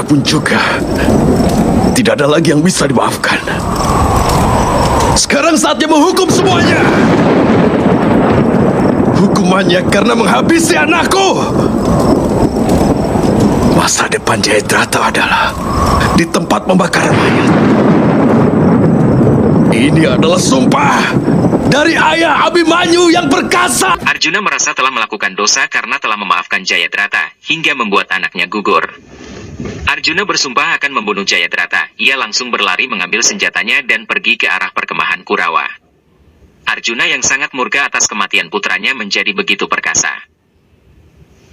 pun juga tidak ada lagi yang bisa dimaafkan. Sekarang saatnya menghukum semuanya. Hukumannya karena menghabisi anakku. Masa depan Jayadrata adalah di tempat pembakaran mayat. Ini adalah sumpah dari ayah Abimanyu yang perkasa. Arjuna merasa telah melakukan dosa karena telah memaafkan Jayadrata hingga membuat anaknya gugur. Arjuna bersumpah akan membunuh Jayadrata. Ia langsung berlari mengambil senjatanya dan pergi ke arah perkemahan Kurawa. Arjuna yang sangat murka atas kematian putranya menjadi begitu perkasa.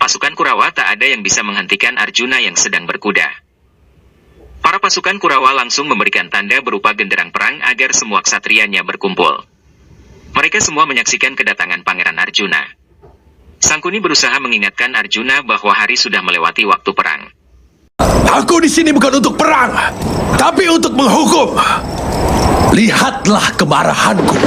Pasukan Kurawa tak ada yang bisa menghentikan Arjuna yang sedang berkuda. Para pasukan Kurawa langsung memberikan tanda berupa genderang perang agar semua ksatrianya berkumpul. Mereka semua menyaksikan kedatangan Pangeran Arjuna. Sangkuni berusaha mengingatkan Arjuna bahwa hari sudah melewati waktu perang. Aku di sini bukan untuk perang, tapi untuk menghukum. Lihatlah kemarahanku.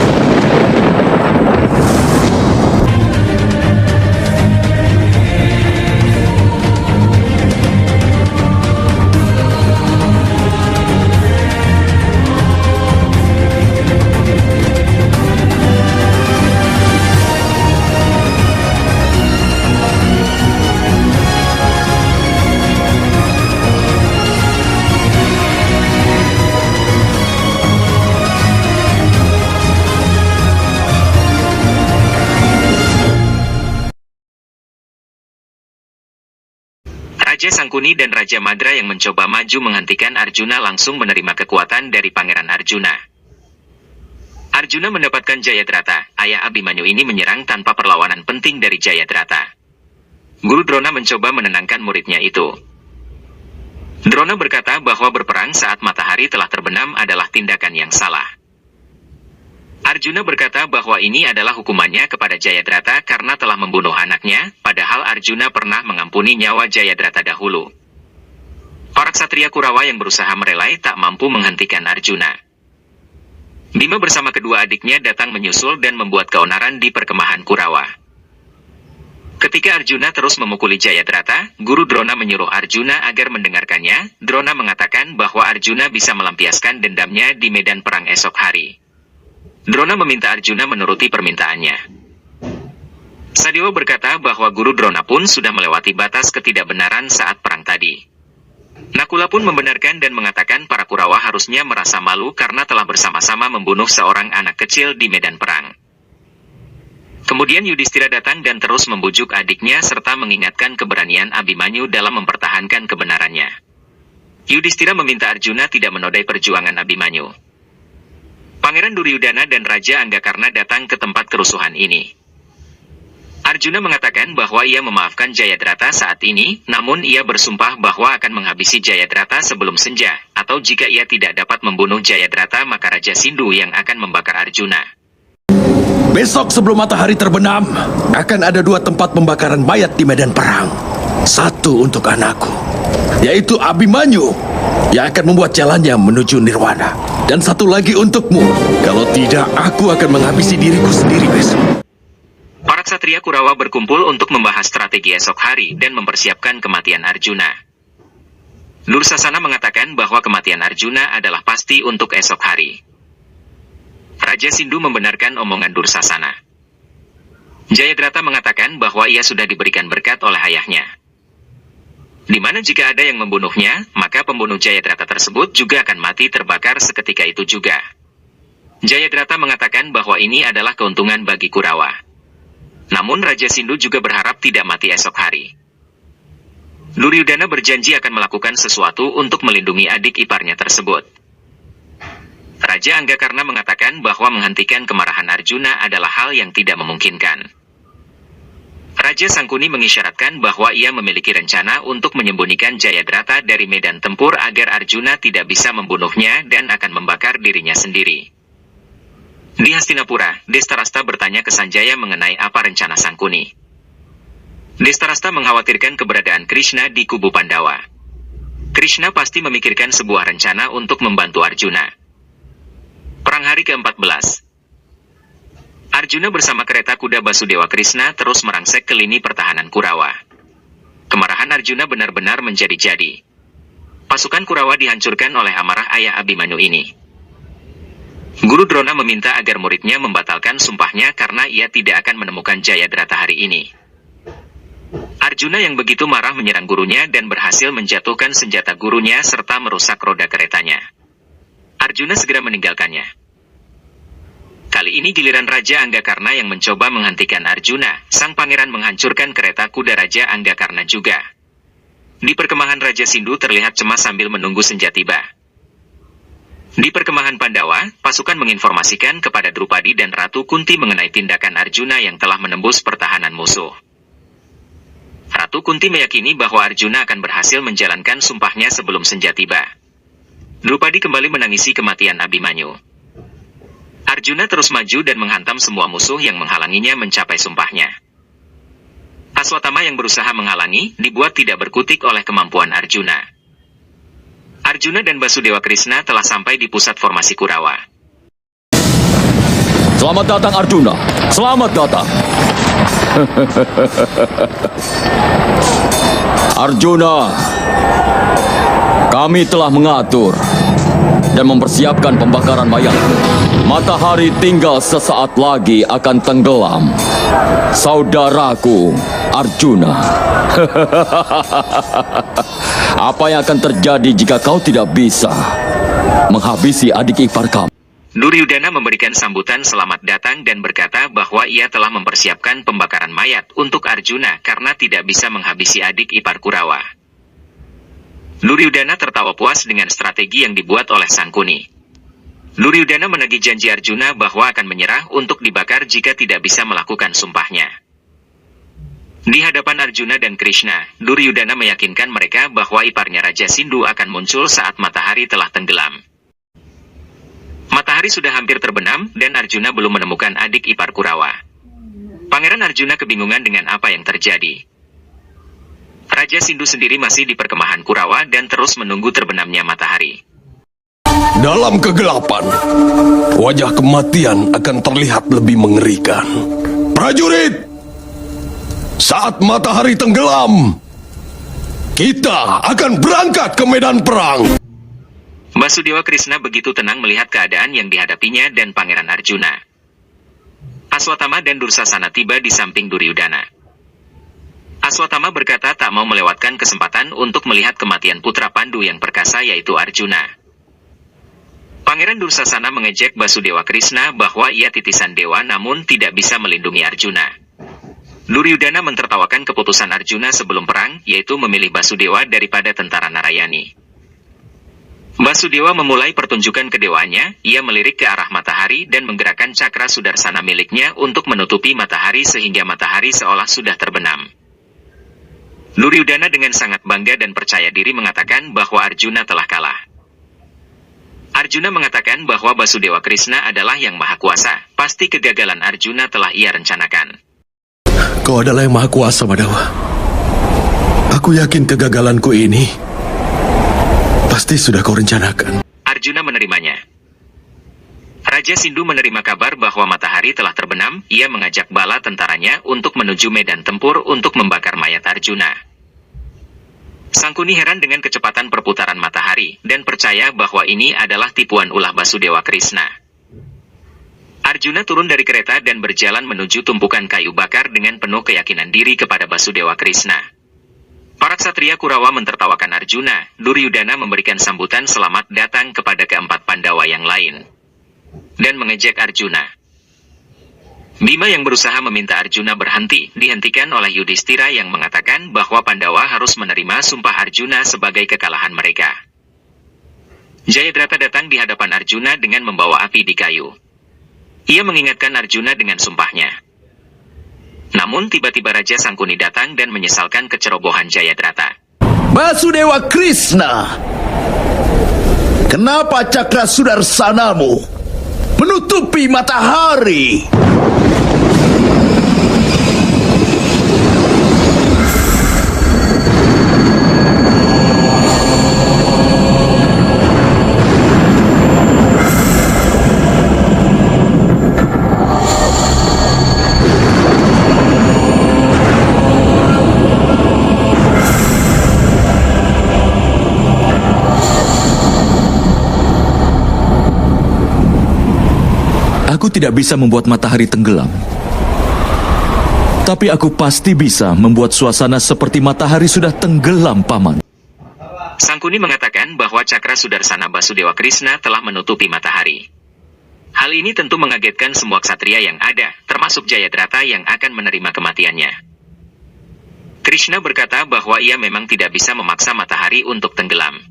Raja Sangkuni dan Raja Madra yang mencoba maju menghentikan Arjuna langsung menerima kekuatan dari Pangeran Arjuna. Arjuna mendapatkan Jayadrata. Ayah Abimanyu ini menyerang tanpa perlawanan penting dari Jayadrata. Guru Drona mencoba menenangkan muridnya itu. Drona berkata bahwa berperang saat matahari telah terbenam adalah tindakan yang salah. Arjuna berkata bahwa ini adalah hukumannya kepada Jayadrata karena telah membunuh anaknya, padahal Arjuna pernah mengampuni nyawa Jayadrata dahulu. Para ksatria Kurawa yang berusaha merelai tak mampu menghentikan Arjuna. Bima bersama kedua adiknya datang menyusul dan membuat keonaran di perkemahan Kurawa. Ketika Arjuna terus memukuli Jayadrata, Guru Drona menyuruh Arjuna agar mendengarkannya. Drona mengatakan bahwa Arjuna bisa melampiaskan dendamnya di medan perang esok hari. Drona meminta Arjuna menuruti permintaannya. Sadewa berkata bahwa Guru Drona pun sudah melewati batas ketidakbenaran saat perang tadi. Nakula pun membenarkan dan mengatakan para Kurawa harusnya merasa malu karena telah bersama-sama membunuh seorang anak kecil di medan perang. Kemudian Yudhistira datang dan terus membujuk adiknya serta mengingatkan keberanian Abimanyu dalam mempertahankan kebenarannya. Yudhistira meminta Arjuna tidak menodai perjuangan Abimanyu. Pangeran Duryudana dan Raja Anggakarna datang ke tempat kerusuhan ini. Arjuna mengatakan bahwa ia memaafkan Jayadrata saat ini, namun ia bersumpah bahwa akan menghabisi Jayadrata sebelum senja, atau jika ia tidak dapat membunuh Jayadrata maka Raja Sindhu yang akan membakar Arjuna. Besok sebelum matahari terbenam, akan ada 2 tempat pembakaran mayat di medan perang. Satu untuk anakku, yaitu Abimanyu, yang akan membuat jalannya menuju Nirwana. Dan satu lagi untukmu. Kalau tidak, aku akan menghabisi diriku sendiri besok. Para ksatria Kurawa berkumpul untuk membahas strategi esok hari dan mempersiapkan kematian Arjuna. Dursasana mengatakan bahwa kematian Arjuna adalah pasti untuk esok hari. Raja Sindhu membenarkan omongan Dursasana. Jayadrata mengatakan bahwa ia sudah diberikan berkat oleh ayahnya. Di mana jika ada yang membunuhnya, maka pembunuh Jayadrata tersebut juga akan mati terbakar seketika itu juga. Jayadrata mengatakan bahwa ini adalah keuntungan bagi Kurawa. Namun Raja Sindhu juga berharap tidak mati esok hari. Duryudana berjanji akan melakukan sesuatu untuk melindungi adik iparnya tersebut. Raja Anggakarna mengatakan bahwa menghentikan kemarahan Arjuna adalah hal yang tidak memungkinkan. Raja Sangkuni mengisyaratkan bahwa ia memiliki rencana untuk menyembunyikan Jayadrata dari medan tempur agar Arjuna tidak bisa membunuhnya dan akan membakar dirinya sendiri. Di Hastinapura, Destarasta bertanya ke Sanjaya mengenai apa rencana Sangkuni. Destarasta mengkhawatirkan keberadaan Krishna di kubu Pandawa. Krishna pasti memikirkan sebuah rencana untuk membantu Arjuna. Perang hari ke-14. Arjuna bersama kereta kuda Basudewa Krishna terus merangsek ke lini pertahanan Kurawa. Kemarahan Arjuna benar-benar menjadi-jadi. Pasukan Kurawa dihancurkan oleh amarah ayah Abimanyu ini. Guru Drona meminta agar muridnya membatalkan sumpahnya karena ia tidak akan menemukan Jayadrata hari ini. Arjuna yang begitu marah menyerang gurunya dan berhasil menjatuhkan senjata gurunya serta merusak roda keretanya. Arjuna segera meninggalkannya. Kali ini giliran Raja Anggakarna yang mencoba menghentikan Arjuna. Sang pangeran menghancurkan kereta kuda Raja Anggakarna juga. Di perkemahan Raja Sindu terlihat cemas sambil menunggu senja tiba. Di perkemahan Pandawa, pasukan menginformasikan kepada Drupadi dan Ratu Kunti mengenai tindakan Arjuna yang telah menembus pertahanan musuh. Ratu Kunti meyakini bahwa Arjuna akan berhasil menjalankan sumpahnya sebelum senja tiba. Drupadi kembali menangisi kematian Abimanyu. Arjuna terus maju dan menghantam semua musuh yang menghalanginya mencapai sumpahnya. Aswatama yang berusaha menghalangi, dibuat tidak berkutik oleh kemampuan Arjuna. Arjuna dan Basudewa Krishna telah sampai di pusat formasi Kurawa. Selamat datang Arjuna, selamat datang. Arjuna, kami telah mengatur dan mempersiapkan pembakaran mayat. Matahari tinggal sesaat lagi akan tenggelam. Saudaraku, Arjuna. Apa yang akan terjadi jika kau tidak bisa menghabisi adik ipar kamu? Duryudana memberikan sambutan selamat datang dan berkata bahwa ia telah mempersiapkan pembakaran mayat untuk Arjuna karena tidak bisa menghabisi adik ipar Kurawa. Duryudana tertawa puas dengan strategi yang dibuat oleh Sangkuni. Duryudana menagih janji Arjuna bahwa akan menyerah untuk dibakar jika tidak bisa melakukan sumpahnya. Di hadapan Arjuna dan Krishna, Duryudana meyakinkan mereka bahwa iparnya Raja Sindu akan muncul saat matahari telah tenggelam. Matahari sudah hampir terbenam dan Arjuna belum menemukan adik ipar Kurawa. Pangeran Arjuna kebingungan dengan apa yang terjadi. Raja Sindu sendiri masih di perkemahan Kurawa dan terus menunggu terbenamnya matahari. Dalam kegelapan, wajah kematian akan terlihat lebih mengerikan. Prajurit! Saat matahari tenggelam, kita akan berangkat ke medan perang. Basudewa Krishna begitu tenang melihat keadaan yang dihadapinya dan Pangeran Arjuna. Aswatama dan Dursasana tiba di samping Duryudana. Aswatama berkata tak mau melewatkan kesempatan untuk melihat kematian putra Pandu yang perkasa yaitu Arjuna. Pangeran Dursasana mengejek Basudewa Krishna bahwa ia titisan dewa namun tidak bisa melindungi Arjuna. Duryudana mentertawakan keputusan Arjuna sebelum perang, yaitu memilih Basudewa daripada tentara Narayani. Basudewa memulai pertunjukan kedewaannya, ia melirik ke arah matahari dan menggerakkan cakra sudarsana miliknya untuk menutupi matahari sehingga matahari seolah sudah terbenam. Duryudana dengan sangat bangga dan percaya diri mengatakan bahwa Arjuna telah kalah. Arjuna mengatakan bahwa Basudewa Krishna adalah yang maha kuasa, pasti kegagalan Arjuna telah ia rencanakan. Kau adalah yang maha kuasa, Madawa. Aku yakin kegagalanku ini pasti sudah kau rencanakan. Arjuna menerimanya. Raja Sindu menerima kabar bahwa matahari telah terbenam, ia mengajak bala tentaranya untuk menuju medan tempur untuk membakar mayat Arjuna. Sangkuni heran dengan kecepatan perputaran matahari, dan percaya bahwa ini adalah tipuan ulah Basudewa Krishna. Arjuna turun dari kereta dan berjalan menuju tumpukan kayu bakar dengan penuh keyakinan diri kepada Basudewa Krishna. Para ksatria Kurawa mentertawakan Arjuna, Duryudana memberikan sambutan selamat datang kepada keempat Pandawa yang lain, dan mengejek Arjuna. Bima yang berusaha meminta Arjuna berhenti, dihentikan oleh Yudhistira yang mengatakan bahwa Pandawa harus menerima sumpah Arjuna sebagai kekalahan mereka. Jayadrata datang di hadapan Arjuna dengan membawa api di kayu. Ia mengingatkan Arjuna dengan sumpahnya. Namun tiba-tiba Raja Sangkuni datang dan menyesalkan kecerobohan Jayadrata. Basudewa Krishna, kenapa cakra sudarsanamu menutupi matahari? Aku tidak bisa membuat matahari tenggelam. Tapi aku pasti bisa membuat suasana seperti matahari sudah tenggelam, Paman. Sangkuni mengatakan bahwa cakra Sudarsana Basudewa Krishna telah menutupi matahari. Hal ini tentu mengagetkan semua ksatria yang ada, termasuk Jayadrata yang akan menerima kematiannya. Krishna berkata bahwa ia memang tidak bisa memaksa matahari untuk tenggelam.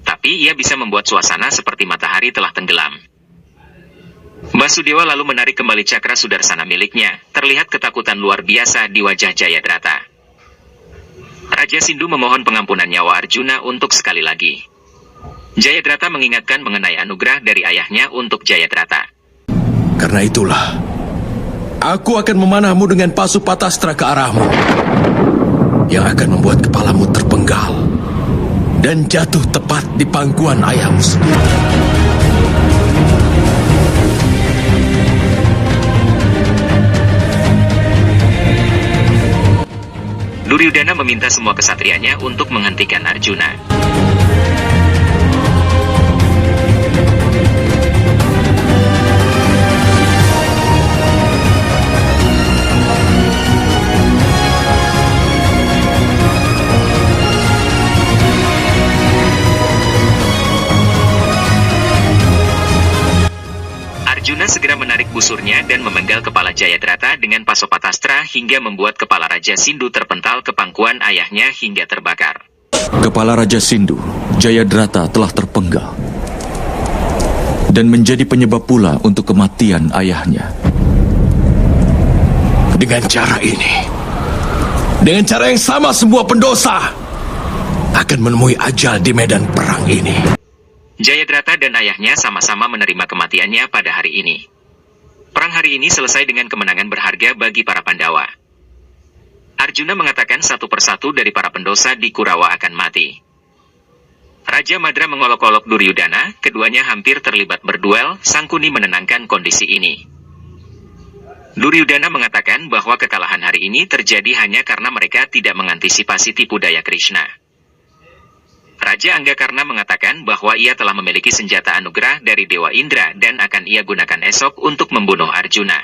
Tapi ia bisa membuat suasana seperti matahari telah tenggelam. Basudewa lalu menarik kembali cakra Sudarsana miliknya. Terlihat ketakutan luar biasa di wajah Jayadrata. Raja Sindhu memohon pengampunan nyawa Arjuna untuk sekali lagi. Jayadrata mengingatkan mengenai anugerah dari ayahnya untuk Jayadrata. Karena itulah, aku akan memanahmu dengan Pasupatastra ke arahmu, yang akan membuat kepalamu terpenggal dan jatuh tepat di pangkuan ayahmu sendiri. Duryudana meminta semua kesatrianya untuk menghentikan Arjuna. Arjuna segera menarik busurnya dan memenggal kepala Jayadrata dengan Pasopatastra hingga membuat kepala Raja Sindhu terpental ke pangkuan ayahnya hingga terbakar. Kepala Raja Sindhu, Jayadrata telah terpenggal dan menjadi penyebab pula untuk kematian ayahnya. Dengan cara ini, dengan cara yang sama semua pendosa akan menemui ajal di medan perang ini. Jayadrata dan ayahnya sama-sama menerima kematiannya pada hari ini. Perang hari ini selesai dengan kemenangan berharga bagi para Pandawa. Arjuna mengatakan satu persatu dari para pendosa di Kurawa akan mati. Raja Madra mengolok-olok Duryudana, keduanya hampir terlibat berduel. Sangkuni menenangkan kondisi ini. Duryudana mengatakan bahwa kekalahan hari ini terjadi hanya karena mereka tidak mengantisipasi tipu daya Krishna. Raja Anggakarna mengatakan bahwa ia telah memiliki senjata anugerah dari Dewa Indra dan akan ia gunakan esok untuk membunuh Arjuna.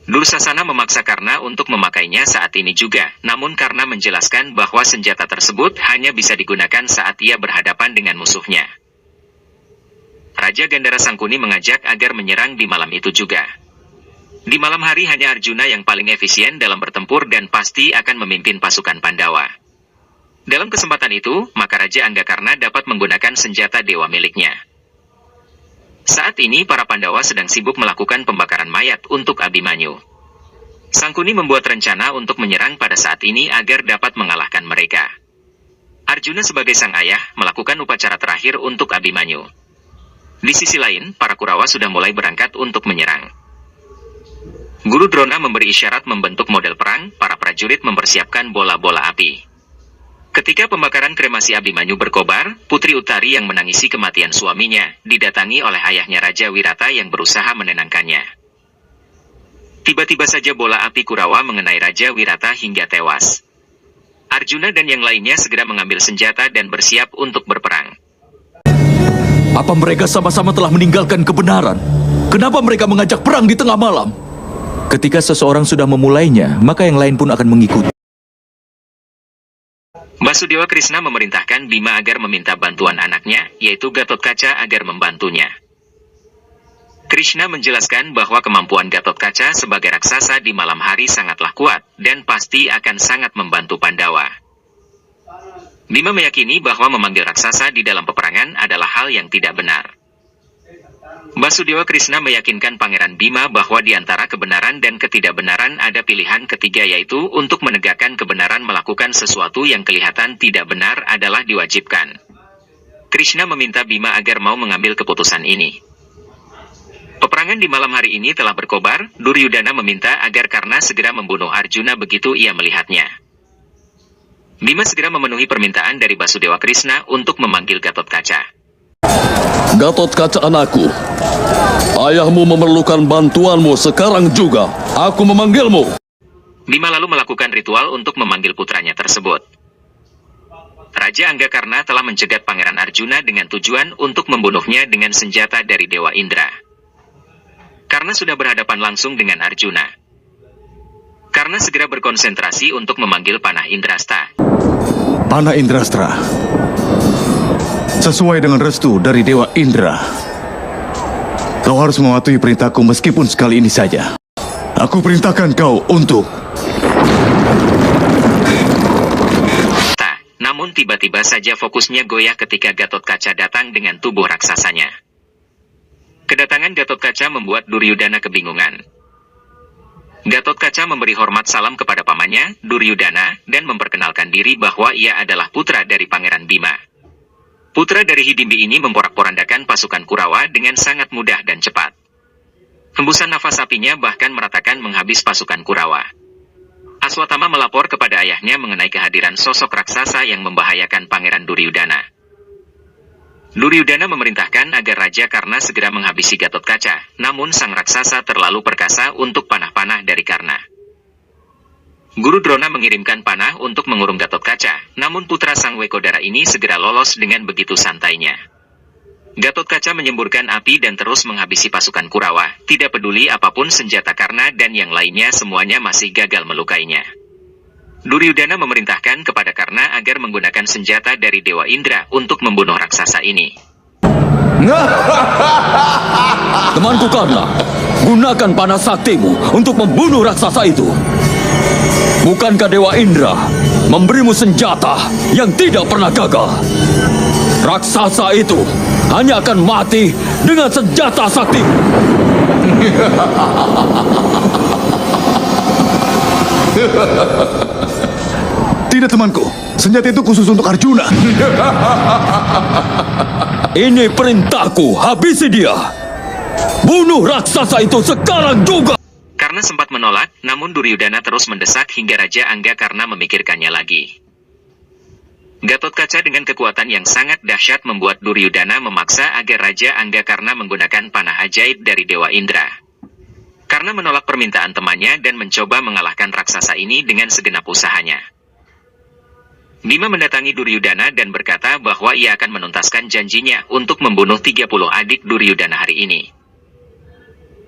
Dursasana memaksa Karna untuk memakainya saat ini juga, namun Karna menjelaskan bahwa senjata tersebut hanya bisa digunakan saat ia berhadapan dengan musuhnya. Raja Gandhara Sangkuni mengajak agar menyerang di malam itu juga. Di malam hari hanya Arjuna yang paling efisien dalam bertempur dan pasti akan memimpin pasukan Pandawa. Dalam kesempatan itu, maka Raja Anggakarna dapat menggunakan senjata dewa miliknya. Saat ini para Pandawa sedang sibuk melakukan pembakaran mayat untuk Abhimanyu. Sangkuni membuat rencana untuk menyerang pada saat ini agar dapat mengalahkan mereka. Arjuna sebagai sang ayah melakukan upacara terakhir untuk Abhimanyu. Di sisi lain, para Kurawa sudah mulai berangkat untuk menyerang. Guru Drona memberi isyarat membentuk model perang, para prajurit mempersiapkan bola-bola api. Ketika pembakaran kremasi Abhimanyu berkobar, Putri Uttari yang menangisi kematian suaminya, didatangi oleh ayahnya Raja Wirata yang berusaha menenangkannya. Tiba-tiba saja bola api Kurawa mengenai Raja Wirata hingga tewas. Arjuna dan yang lainnya segera mengambil senjata dan bersiap untuk berperang. Apa mereka sama-sama telah meninggalkan kebenaran? Kenapa mereka mengajak perang di tengah malam? Ketika seseorang sudah memulainya, maka yang lain pun akan mengikuti. Basudewa Krishna memerintahkan Bima agar meminta bantuan anaknya, yaitu Gatotkaca agar membantunya. Krishna menjelaskan bahwa kemampuan Gatotkaca sebagai raksasa di malam hari sangatlah kuat, dan pasti akan sangat membantu Pandawa. Bima meyakini bahwa memanggil raksasa di dalam peperangan adalah hal yang tidak benar. Basudewa Krishna meyakinkan Pangeran Bima bahwa di antara kebenaran dan ketidakbenaran ada pilihan ketiga, yaitu untuk menegakkan kebenaran melakukan sesuatu yang kelihatan tidak benar adalah diwajibkan. Krishna meminta Bima agar mau mengambil keputusan ini. Peperangan di malam hari ini telah berkobar. Duryudana meminta agar Karna segera membunuh Arjuna begitu ia melihatnya. Bima segera memenuhi permintaan dari Basudewa Krishna untuk memanggil Gatotkaca. Gatotkaca anakku, ayahmu memerlukan bantuanmu sekarang juga. Aku memanggilmu. Bima lalu melakukan ritual untuk memanggil putranya tersebut. Raja Anggakarna telah mencegat Pangeran Arjuna dengan tujuan untuk membunuhnya dengan senjata dari Dewa Indra. karena sudah berhadapan langsung dengan Arjuna. Karena segera berkonsentrasi untuk memanggil panah Indrasta. Panah Indrastra, sesuai dengan restu dari Dewa Indra, kau harus mematuhi perintahku meskipun sekali ini saja. Aku perintahkan kau untuk... Namun tiba-tiba saja fokusnya goyah ketika Gatotkaca datang dengan tubuh raksasanya. Kedatangan Gatotkaca membuat Duryudana kebingungan. Gatotkaca memberi hormat salam kepada pamannya, Duryudana, dan memperkenalkan diri bahwa ia adalah putra dari Pangeran Bima. Putra dari Hidimbi ini memporak-porandakan pasukan Kurawa dengan sangat mudah dan cepat. Hembusan nafas apinya bahkan meratakan menghabis pasukan Kurawa. Aswatama melapor kepada ayahnya mengenai kehadiran sosok raksasa yang membahayakan Pangeran Duryudana. Duryudana memerintahkan agar Raja Karna segera menghabisi Gatotkaca, namun sang raksasa terlalu perkasa untuk panah-panah dari Karna. Guru Drona mengirimkan panah untuk mengurung Gatotkaca, namun putra sang Wekodara ini segera lolos dengan begitu santainya. Gatotkaca menyemburkan api dan terus menghabisi pasukan Kurawa, tidak peduli apapun senjata Karna dan yang lainnya semuanya masih gagal melukainya. Duryudana memerintahkan kepada Karna agar menggunakan senjata dari Dewa Indra untuk membunuh raksasa ini. Temanku Karna, gunakan panah saktimu untuk membunuh raksasa itu. Bukankah Dewa Indra memberimu senjata yang tidak pernah gagal? Raksasa itu hanya akan mati dengan senjata sakti. Tidak temanku, senjata itu khusus untuk Arjuna. Ini perintahku, habisi dia. Bunuh raksasa itu sekarang juga. Karna sempat menolak, namun Duryudana terus mendesak hingga Raja Angga Karna memikirkannya lagi. Gatotkaca dengan kekuatan yang sangat dahsyat membuat Duryudana memaksa agar Raja Angga Karna menggunakan panah ajaib dari Dewa Indra. Karna menolak permintaan temannya dan mencoba mengalahkan raksasa ini dengan segenap usahanya. Bima mendatangi Duryudana dan berkata bahwa ia akan menuntaskan janjinya untuk membunuh 30 adik Duryudana hari ini.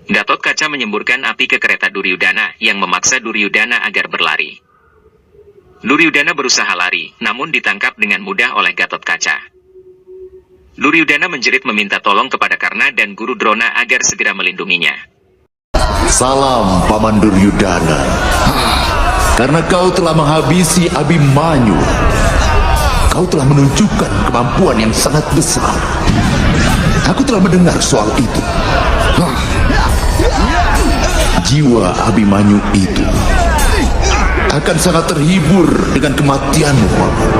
Gatotkaca menyemburkan api ke kereta Duryudana yang memaksa Duryudana agar berlari. Duryudana berusaha lari, namun ditangkap dengan mudah oleh Gatotkaca. Duryudana menjerit meminta tolong kepada Karna dan Guru Drona agar segera melindunginya. Salam Paman Duryudana. Karena kau telah menghabisi Abimanyu, kau telah menunjukkan kemampuan yang sangat besar. Aku telah mendengar soal itu. Jiwa Abimanyu itu akan sangat terhibur dengan kematianmu, Paman.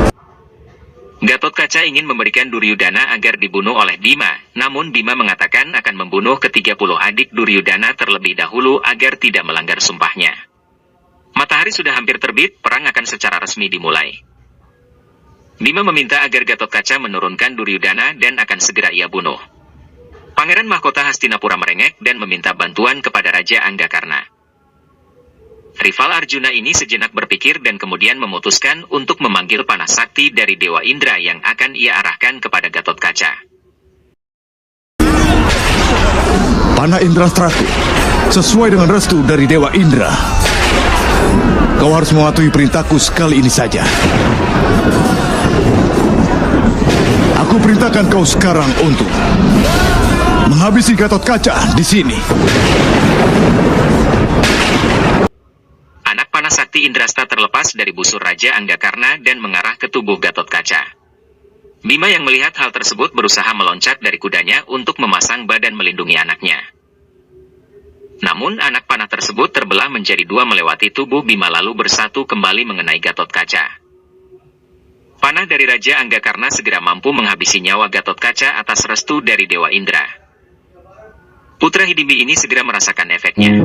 Gatotkaca ingin memberikan Duryudana agar dibunuh oleh Bima, namun Bima mengatakan akan membunuh ke-30 adik Duryudana terlebih dahulu agar tidak melanggar sumpahnya. Matahari sudah hampir terbit, perang akan secara resmi dimulai. Bima meminta agar Gatotkaca menurunkan Duryudana dan akan segera ia bunuh. Pangeran Mahkota Hastinapura merengek dan meminta bantuan kepada Raja Angga Karna. Rival Arjuna ini sejenak berpikir dan kemudian memutuskan untuk memanggil panah sakti dari Dewa Indra yang akan ia arahkan kepada Gatotkaca. Panah Indrastraku, sesuai dengan restu dari Dewa Indra, kau harus mematuhi perintahku sekali ini saja. Aku perintahkan kau sekarang untuk menghabisi Gatotkaca di sini. Anak panah sakti Indrasta terlepas dari busur Raja Angga Karna dan mengarah ke tubuh Gatotkaca. Bima yang melihat hal tersebut berusaha meloncat dari kudanya untuk memasang badan melindungi anaknya. Namun anak panah tersebut terbelah menjadi dua melewati tubuh Bima lalu bersatu kembali mengenai Gatotkaca. Panah dari Raja Angga Karna segera mampu menghabisi nyawa Gatotkaca atas restu dari Dewa Indra. Putra Hidimbi ini segera merasakan efeknya.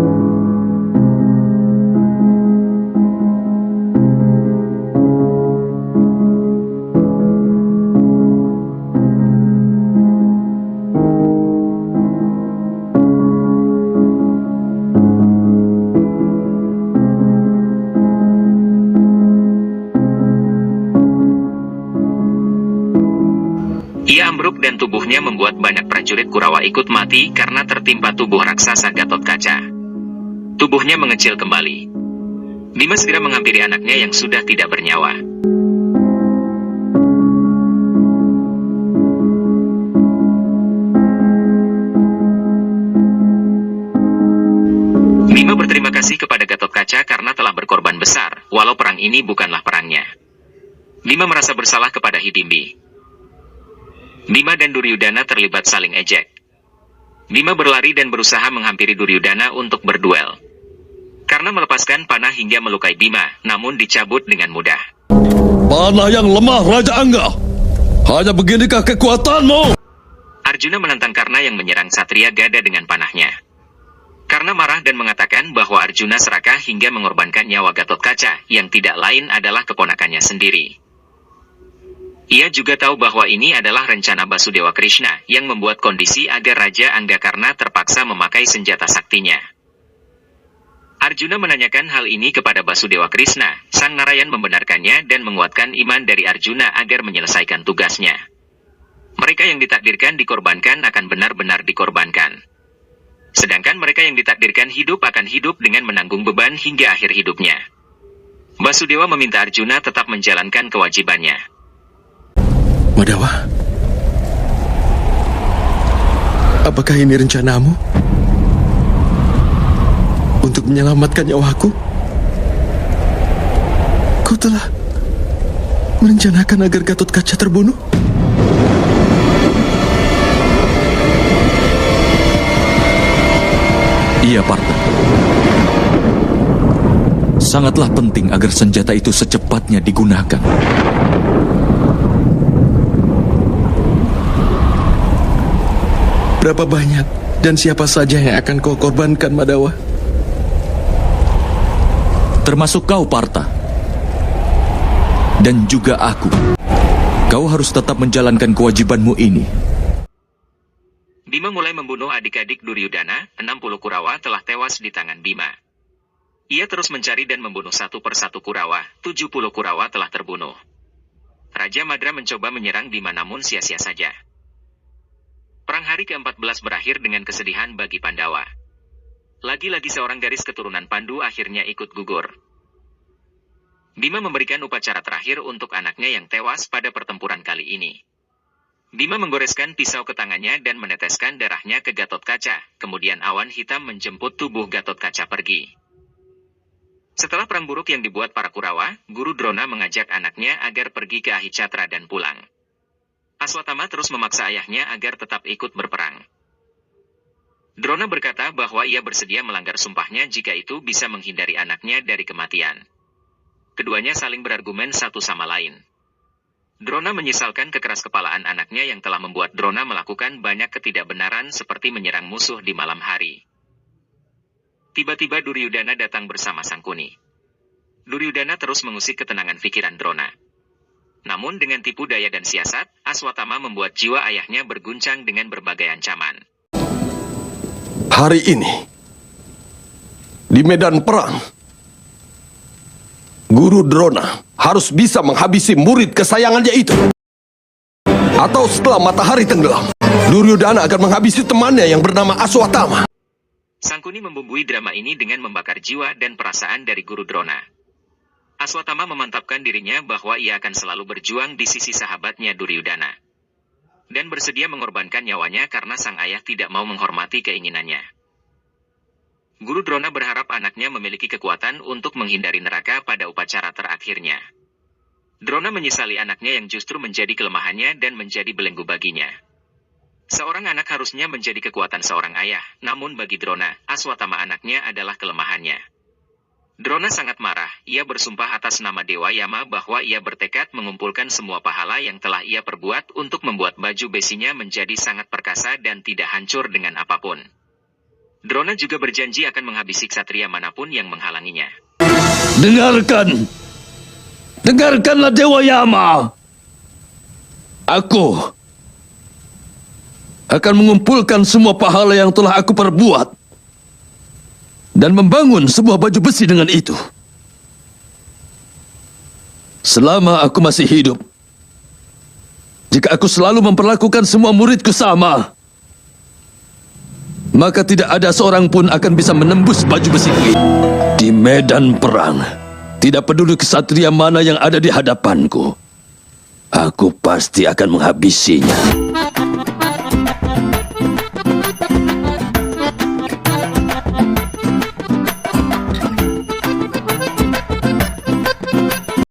Ia ambruk dan tubuhnya membuat banyak prajurit Kurawa ikut mati karena tertimpa tubuh raksasa Gatot Kaca. Tubuhnya mengecil kembali. Bima segera menghampiri anaknya yang sudah tidak bernyawa. Bima berterima kasih kepada Gatot Kaca karena telah berkorban besar, walau perang ini bukanlah perangnya. Bima merasa bersalah kepada Hidimbi. Bima dan Duryudana terlibat saling ejek. Bima berlari dan berusaha menghampiri Duryudana untuk berduel. Karena melepaskan panah hingga melukai Bima, namun dicabut dengan mudah. Panah yang lemah, Raja Angga. Hanya beginikah kekuatanmu? Arjuna menantang Karna yang menyerang Satria Gada dengan panahnya. Karna marah dan mengatakan bahwa Arjuna serakah hingga mengorbankan nyawa Gatot Kaca, yang tidak lain adalah keponakannya sendiri. Ia juga tahu bahwa ini adalah rencana Basudewa Krishna yang membuat kondisi agar Raja Anggakarna terpaksa memakai senjata saktinya. Arjuna menanyakan hal ini kepada Basudewa Krishna. Sang Narayan membenarkannya dan menguatkan iman dari Arjuna agar menyelesaikan tugasnya. Mereka yang ditakdirkan dikorbankan akan benar-benar dikorbankan. Sedangkan mereka yang ditakdirkan hidup akan hidup dengan menanggung beban hingga akhir hidupnya. Basudewa meminta Arjuna tetap menjalankan kewajibannya. Madawa, apakah ini rencanamu? Untuk menyelamatkan nyawaku? Kau telah merencanakan agar Gatot Kaca terbunuh? Iya, Parta. Sangatlah penting agar senjata itu secepatnya digunakan. Berapa banyak dan siapa saja yang akan kau korbankan, Madawa? Termasuk kau, Parta. Dan juga aku. Kau harus tetap menjalankan kewajibanmu ini. Bima mulai membunuh adik-adik Duryudana, 60 Kurawa telah tewas di tangan Bima. Ia terus mencari dan membunuh satu persatu Kurawa, 70 Kurawa telah terbunuh. Raja Madra mencoba menyerang Bima namun sia-sia saja. Perang hari ke-14 berakhir dengan kesedihan bagi Pandawa. Lagi-lagi seorang garis keturunan Pandu akhirnya ikut gugur. Bima memberikan upacara terakhir untuk anaknya yang tewas pada pertempuran kali ini. Bima menggoreskan pisau ke tangannya dan meneteskan darahnya ke Gatot Kaca, kemudian awan hitam menjemput tubuh Gatot Kaca pergi. Setelah perang buruk yang dibuat para Kurawa, Guru Drona mengajak anaknya agar pergi ke Ahicatra dan pulang. Aswatama terus memaksa ayahnya agar tetap ikut berperang. Drona berkata bahwa ia bersedia melanggar sumpahnya jika itu bisa menghindari anaknya dari kematian. Keduanya saling berargumen satu sama lain. Drona menyesalkan kekeras-kepalaan anaknya yang telah membuat Drona melakukan banyak ketidakbenaran seperti menyerang musuh di malam hari. Tiba-tiba Duryudana datang bersama Sangkuni. Duryudana terus mengusik ketenangan pikiran Drona. Namun dengan tipu daya dan siasat, Aswatama membuat jiwa ayahnya berguncang dengan berbagai ancaman. Hari ini, di medan perang, Guru Drona harus bisa menghabisi murid kesayangannya itu. Atau setelah matahari tenggelam, Duryudana akan menghabisi temannya yang bernama Aswatama. Sangkuni membumbui drama ini dengan membakar jiwa dan perasaan dari Guru Drona. Aswatama memantapkan dirinya bahwa ia akan selalu berjuang di sisi sahabatnya Duryudana. Dan bersedia mengorbankan nyawanya karena sang ayah tidak mau menghormati keinginannya. Guru Drona berharap anaknya memiliki kekuatan untuk menghindari neraka pada upacara terakhirnya. Drona menyesali anaknya yang justru menjadi kelemahannya dan menjadi belenggu baginya. Seorang anak harusnya menjadi kekuatan seorang ayah, namun bagi Drona, Aswatama anaknya adalah kelemahannya. Drona sangat marah, ia bersumpah atas nama Dewa Yama bahwa ia bertekad mengumpulkan semua pahala yang telah ia perbuat untuk membuat baju besinya menjadi sangat perkasa dan tidak hancur dengan apapun. Drona juga berjanji akan menghabisi ksatria manapun yang menghalanginya. Dengarkanlah Dewa Yama. Aku akan mengumpulkan semua pahala yang telah aku perbuat dan membangun sebuah baju besi dengan itu. Selama aku masih hidup, Jika aku selalu memperlakukan semua muridku sama, maka tidak ada seorang pun akan bisa menembus baju besi ini. Di medan perang, tidak peduli kesatria mana yang ada di hadapanku, aku pasti akan menghabisinya.